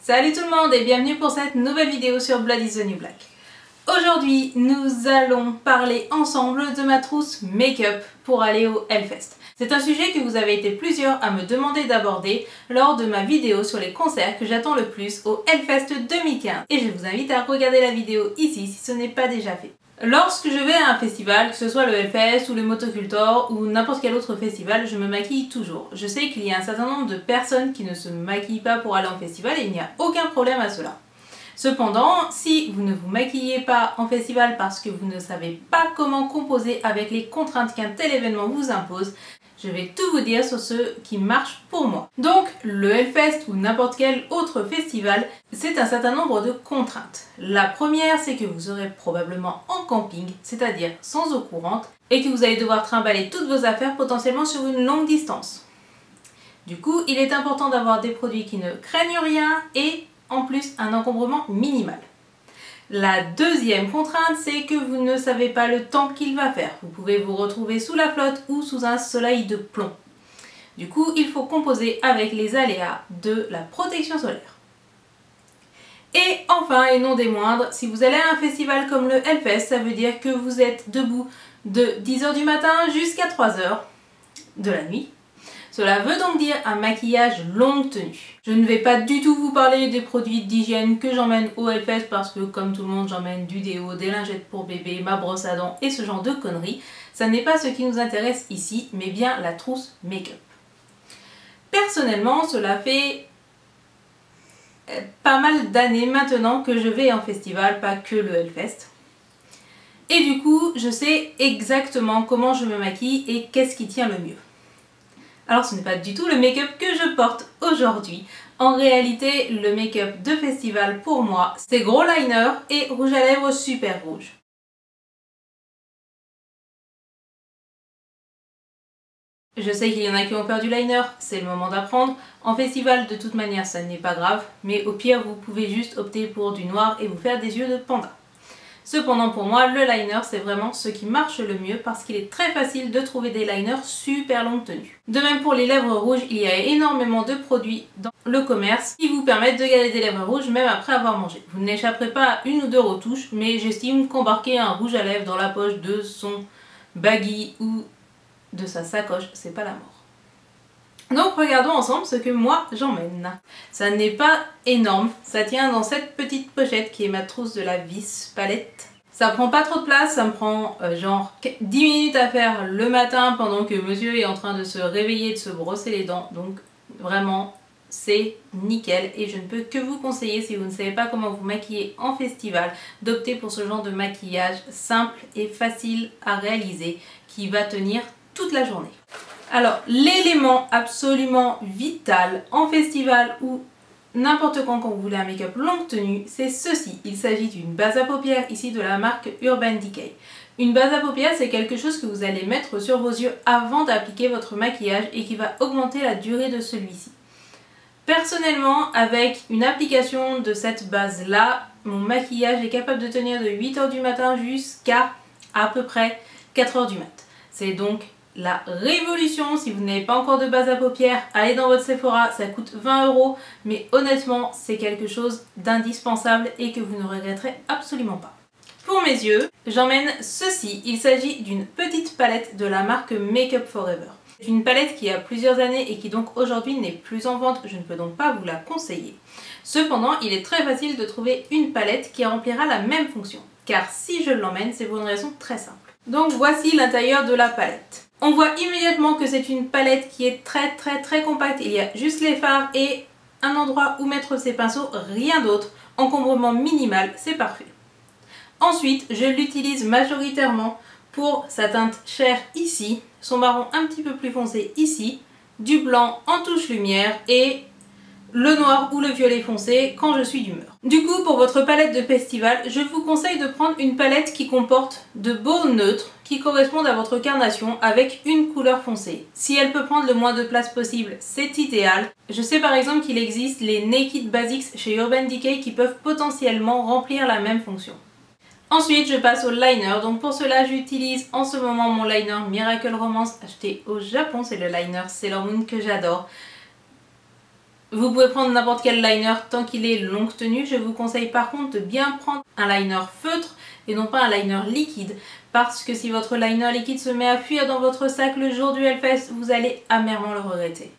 Salut tout le monde et bienvenue pour cette nouvelle vidéo sur Blood is the New Black. Aujourd'hui, nous allons parler ensemble de ma trousse make-up pour aller au Hellfest. C'est un sujet que vous avez été plusieurs à me demander d'aborder lors de ma vidéo sur les concerts que j'attends le plus au Hellfest 2015. Et je vous invite à regarder la vidéo ici si ce n'est pas déjà fait. Lorsque je vais à un festival, que ce soit le Hellfest ou le Motocultor ou n'importe quel autre festival, je me maquille toujours. Je sais qu'il y a un certain nombre de personnes qui ne se maquillent pas pour aller en festival et il n'y a aucun problème à cela. Cependant, si vous ne vous maquillez pas en festival parce que vous ne savez pas comment composer avec les contraintes qu'un tel événement vous impose, je vais tout vous dire sur ce qui marche pour moi. Donc, le Hellfest ou n'importe quel autre festival, c'est un certain nombre de contraintes. La première, c'est que vous serez probablement en camping, c'est-à-dire sans eau courante, et que vous allez devoir trimballer toutes vos affaires potentiellement sur une longue distance. Du coup, il est important d'avoir des produits qui ne craignent rien et en plus un encombrement minimal. La deuxième contrainte, c'est que vous ne savez pas le temps qu'il va faire. Vous pouvez vous retrouver sous la flotte ou sous un soleil de plomb. Du coup, il faut composer avec les aléas de la protection solaire. Et enfin, et non des moindres, si vous allez à un festival comme le Hellfest, ça veut dire que vous êtes debout de 10 h du matin jusqu'à 3 h de la nuit. Cela veut donc dire un maquillage longue tenue. Je ne vais pas du tout vous parler des produits d'hygiène que j'emmène au Hellfest parce que comme tout le monde j'emmène du déo, des lingettes pour bébé, ma brosse à dents et ce genre de conneries. Ça n'est pas ce qui nous intéresse ici, mais bien la trousse make-up. Personnellement, cela fait pas mal d'années maintenant que je vais en festival, pas que le Hellfest. Et du coup, je sais exactement comment je me maquille et qu'est-ce qui tient le mieux. Alors ce n'est pas du tout le make-up que je porte aujourd'hui. En réalité, le make-up de festival pour moi, c'est gros liner et rouge à lèvres super rouge. Je sais qu'il y en a qui ont peur du liner, c'est le moment d'apprendre. En festival, de toute manière, ça n'est pas grave, mais au pire, vous pouvez juste opter pour du noir et vous faire des yeux de panda. Cependant pour moi, le liner c'est vraiment ce qui marche le mieux parce qu'il est très facile de trouver des liners super longue tenue. De même pour les lèvres rouges, il y a énormément de produits dans le commerce qui vous permettent de garder des lèvres rouges même après avoir mangé. Vous n'échapperez pas à une ou deux retouches, mais j'estime qu'embarquer un rouge à lèvres dans la poche de son baggy ou de sa sacoche, c'est pas la mort. Donc regardons ensemble ce que moi j'emmène. Ça n'est pas énorme, ça tient dans cette petite pochette qui est ma trousse de la vis palette. Ça prend pas trop de place, ça me prend genre 10 minutes à faire le matin pendant que monsieur est en train de se réveiller, de se brosser les dents. Donc vraiment c'est nickel et je ne peux que vous conseiller si vous ne savez pas comment vous maquiller en festival d'opter pour ce genre de maquillage simple et facile à réaliser qui va tenir toute la journée. Alors, l'élément absolument vital en festival ou n'importe quand vous voulez un make-up longue tenue, c'est ceci. Il s'agit d'une base à paupières ici de la marque Urban Decay. Une base à paupières, c'est quelque chose que vous allez mettre sur vos yeux avant d'appliquer votre maquillage et qui va augmenter la durée de celui-ci. Personnellement, avec une application de cette base-là, mon maquillage est capable de tenir de 8 h du matin jusqu'à à peu près 4 h du mat. C'est donc la révolution. Si vous n'avez pas encore de base à paupières, allez dans votre Sephora, ça coûte 20 €, mais honnêtement c'est quelque chose d'indispensable et que vous ne regretterez absolument pas. Pour mes yeux, j'emmène ceci. Il s'agit d'une petite palette de la marque Make Up Forever. C'est une palette qui a plusieurs années et qui donc aujourd'hui n'est plus en vente, je ne peux donc pas vous la conseiller. Cependant, il est très facile de trouver une palette qui remplira la même fonction, car si je l'emmène, c'est pour une raison très simple. Donc voici l'intérieur de la palette. On voit immédiatement que c'est une palette qui est très compacte. Il y a juste les fards et un endroit où mettre ses pinceaux, rien d'autre. Encombrement minimal, c'est parfait. Ensuite, je l'utilise majoritairement pour sa teinte chair ici, son marron un petit peu plus foncé ici, du blanc en touche lumière et le noir ou le violet foncé quand je suis d'humeur. Du coup, pour votre palette de festival, je vous conseille de prendre une palette qui comporte de beaux neutres qui correspondent à votre carnation avec une couleur foncée. Si elle peut prendre le moins de place possible, c'est idéal. Je sais par exemple qu'il existe les Naked Basics chez Urban Decay qui peuvent potentiellement remplir la même fonction. Ensuite, je passe au liner. Donc pour cela, j'utilise en ce moment mon liner Miracle Romance acheté au Japon. C'est le liner Sailor Moon que j'adore. Vous pouvez prendre n'importe quel liner tant qu'il est longue tenue. Je vous conseille par contre de bien prendre un liner feutre et non pas un liner liquide. Parce que si votre liner liquide se met à fuir dans votre sac le jour du Hellfest, vous allez amèrement le regretter.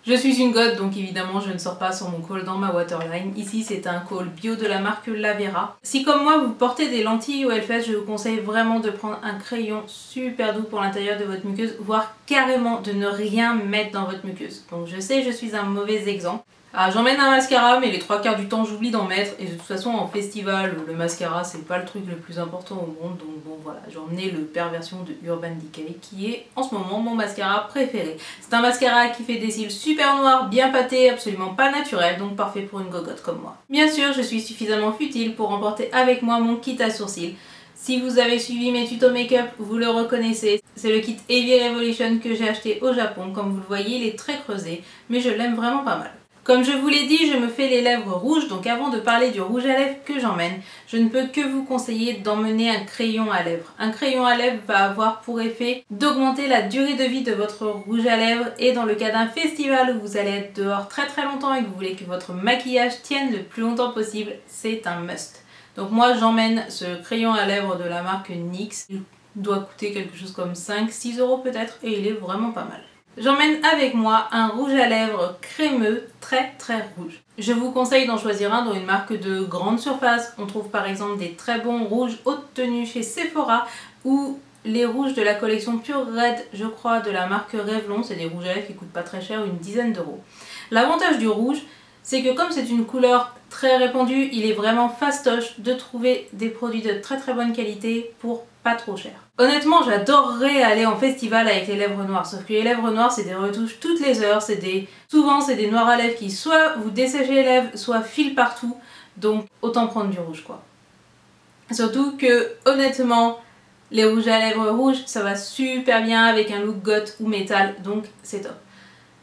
Je suis une goth, donc évidemment je ne sors pas sans mon col dans ma waterline. Ici c'est un col bio de la marque Lavera. Si comme moi vous portez des lentilles au Hellfest, je vous conseille vraiment de prendre un crayon super doux pour l'intérieur de votre muqueuse, voire carrément de ne rien mettre dans votre muqueuse. Donc je sais, je suis un mauvais exemple. Ah, j'emmène un mascara, mais les 3/4 du temps j'oublie d'en mettre, et de toute façon en festival le mascara c'est pas le truc le plus important au monde, donc bon voilà, j'ai emmené le Perversion de Urban Decay qui est en ce moment mon mascara préféré. C'est un mascara qui fait des cils super noirs, bien pâtés, absolument pas naturel, donc parfait pour une gogotte comme moi. Bien sûr, je suis suffisamment futile pour emporter avec moi mon kit à sourcils. Si vous avez suivi mes tutos make-up, vous le reconnaissez. C'est le kit Heavy Revolution que j'ai acheté au Japon. Comme vous le voyez, il est très creusé, mais je l'aime vraiment pas mal. Comme je vous l'ai dit, je me fais les lèvres rouges, donc avant de parler du rouge à lèvres que j'emmène, je ne peux que vous conseiller d'emmener un crayon à lèvres. Un crayon à lèvres va avoir pour effet d'augmenter la durée de vie de votre rouge à lèvres, et dans le cas d'un festival où vous allez être dehors très longtemps et que vous voulez que votre maquillage tienne le plus longtemps possible, c'est un must. Donc moi j'emmène ce crayon à lèvres de la marque NYX, il doit coûter quelque chose comme 5-6 € peut-être, et il est vraiment pas mal. J'emmène avec moi un rouge à lèvres crémeux, très rouge. Je vous conseille d'en choisir un dans une marque de grande surface. On trouve par exemple des très bons rouges haute tenue chez Sephora, ou les rouges de la collection Pure Red, je crois, de la marque Revlon. C'est des rouges à lèvres qui coûtent pas très cher, une dizaine d'euros. L'avantage du rouge, c'est que comme c'est une couleur très répandue, il est vraiment fastoche de trouver des produits de très bonne qualité pour pas trop cher. Honnêtement, j'adorerais aller en festival avec les lèvres noires, sauf que les lèvres noires c'est des retouches toutes les heures, souvent c'est des noirs à lèvres qui soit vous dessèchent les lèvres, soit filent partout, donc autant prendre du rouge quoi. Surtout que honnêtement, les rouges à lèvres rouges ça va super bien avec un look goth ou métal, donc c'est top.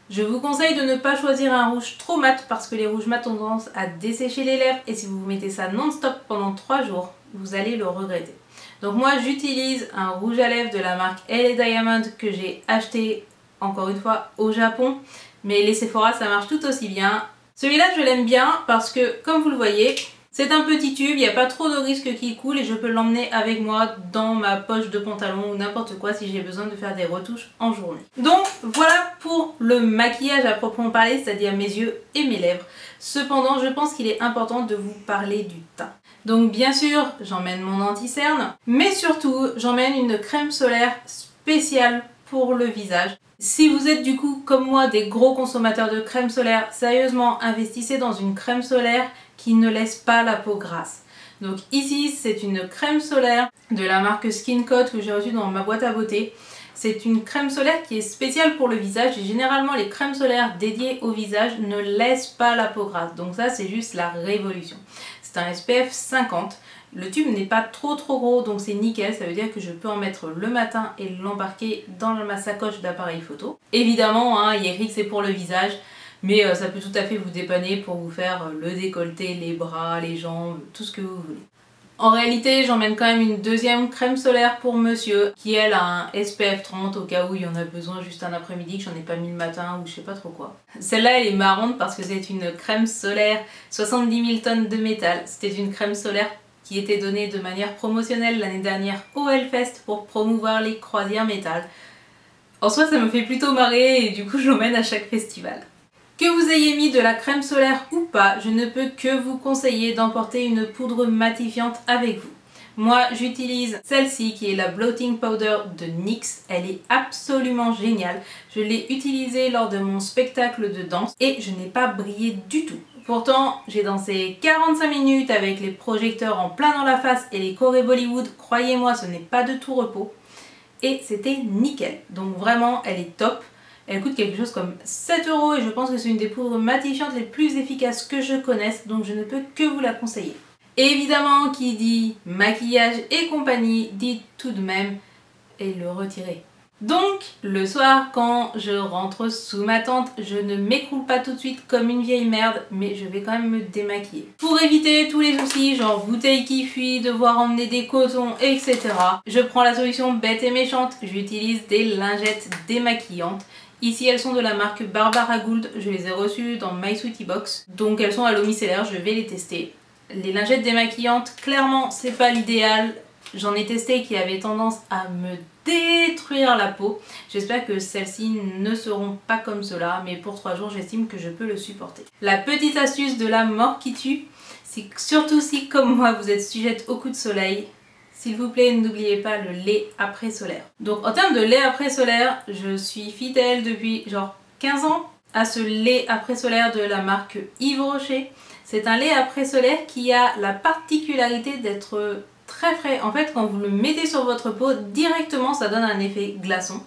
Je vous conseille de ne pas choisir un rouge trop mat parce que les rouges mat ont tendance à dessécher les lèvres, et si vous mettez ça non-stop pendant 3 jours, vous allez le regretter. Donc moi j'utilise un rouge à lèvres de la marque LA Diamond que j'ai acheté encore une fois au Japon, mais les Sephora ça marche tout aussi bien. Celui-là je l'aime bien parce que comme vous le voyez, c'est un petit tube, il n'y a pas trop de risque qu'il coule et je peux l'emmener avec moi dans ma poche de pantalon ou n'importe quoi si j'ai besoin de faire des retouches en journée. Donc voilà pour le maquillage à proprement parler, c'est-à-dire mes yeux et mes lèvres. Cependant, je pense qu'il est important de vous parler du teint. Donc bien sûr, j'emmène mon anti-cerne, mais surtout, j'emmène une crème solaire spéciale pour le visage. Si vous êtes du coup, comme moi, des gros consommateurs de crème solaire, sérieusement, investissez dans une crème solaire qui ne laisse pas la peau grasse. Donc ici, c'est une crème solaire de la marque Skin Coat que j'ai reçue dans ma boîte à beauté. C'est une crème solaire qui est spéciale pour le visage, et généralement les crèmes solaires dédiées au visage ne laissent pas la peau grasse. Donc ça, c'est juste la révolution. C'est un SPF 50. Le tube n'est pas trop gros, donc c'est nickel, ça veut dire que je peux en mettre le matin et l'embarquer dans ma sacoche d'appareil photo. Évidemment, hein, il y a écrit que c'est pour le visage, mais ça peut tout à fait vous dépanner pour vous faire le décolleté, les bras, les jambes, tout ce que vous voulez. En réalité, j'emmène quand même une deuxième crème solaire pour monsieur, qui elle a un SPF 30 au cas où il y en a besoin juste un après-midi, que j'en ai pas mis le matin ou je sais pas trop quoi. Celle-là elle est marrante parce que c'est une crème solaire 70 000 tonnes de métal. C'était une crème solaire qui était donnée de manière promotionnelle l'année dernière au Hellfest pour promouvoir les croisières métal. En soi ça me fait plutôt marrer et du coup je l'emmène à chaque festival. Que vous ayez mis de la crème solaire ou pas, je ne peux que vous conseiller d'emporter une poudre matifiante avec vous. Moi j'utilise celle-ci qui est la Bloating Powder de NYX, elle est absolument géniale. Je l'ai utilisée lors de mon spectacle de danse et je n'ai pas brillé du tout. Pourtant j'ai dansé 45 minutes avec les projecteurs en plein dans la face et les chorés Bollywood, croyez-moi ce n'est pas de tout repos. Et c'était nickel, donc vraiment elle est top. Elle coûte quelque chose comme 7 € et je pense que c'est une des poudres matifiantes les plus efficaces que je connaisse, donc je ne peux que vous la conseiller. Et évidemment, qui dit maquillage et compagnie, dit tout de même et le retirer. Donc, le soir, quand je rentre sous ma tente, je ne m'écroule pas tout de suite comme une vieille merde, mais je vais quand même me démaquiller. Pour éviter tous les soucis, genre bouteille qui fuit, devoir emmener des cotons, etc. Je prends la solution bête et méchante, j'utilise des lingettes démaquillantes. Ici elles sont de la marque Barbara Gould, je les ai reçues dans My Sweetie Box. Donc elles sont à l'eau micellaire, je vais les tester. Les lingettes démaquillantes, clairement c'est pas l'idéal. J'en ai testé qui avaient tendance à me détruire la peau. J'espère que celles-ci ne seront pas comme cela, mais pour 3 jours j'estime que je peux le supporter. La petite astuce de la mort qui tue, c'est surtout si comme moi vous êtes sujette au coup de soleil, s'il vous plaît, n'oubliez pas le lait après solaire. Donc en termes de lait après solaire, je suis fidèle depuis genre 15 ans à ce lait après solaire de la marque Yves Rocher. C'est un lait après solaire qui a la particularité d'être très frais. En fait, quand vous le mettez sur votre peau, directement ça donne un effet glaçon.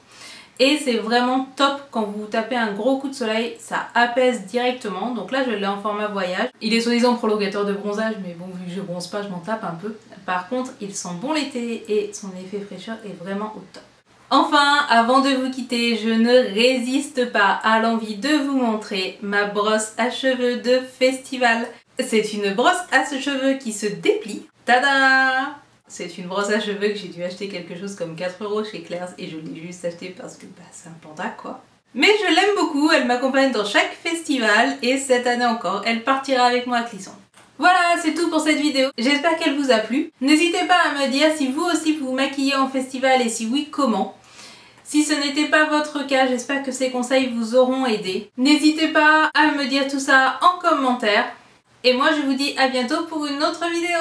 Et c'est vraiment top quand vous tapez un gros coup de soleil, ça apaise directement. Donc là je l'ai en format voyage. Il est soi-disant prolongateur de bronzage, mais bon vu que je bronze pas, je m'en tape un peu. Par contre il sent bon l'été et son effet fraîcheur est vraiment au top. Enfin, avant de vous quitter, je ne résiste pas à l'envie de vous montrer ma brosse à cheveux de festival. C'est une brosse à cheveux qui se déplie. Tada! C'est une brosse à cheveux que j'ai dû acheter quelque chose comme 4 € chez Claire's et je l'ai juste acheté parce que c'est un panda quoi. Mais je l'aime beaucoup, elle m'accompagne dans chaque festival et cette année encore, elle partira avec moi à Clisson. Voilà, c'est tout pour cette vidéo. J'espère qu'elle vous a plu. N'hésitez pas à me dire si vous aussi vous vous maquillez en festival et si oui, comment. Si ce n'était pas votre cas, j'espère que ces conseils vous auront aidé. N'hésitez pas à me dire tout ça en commentaire. Et moi je vous dis à bientôt pour une autre vidéo.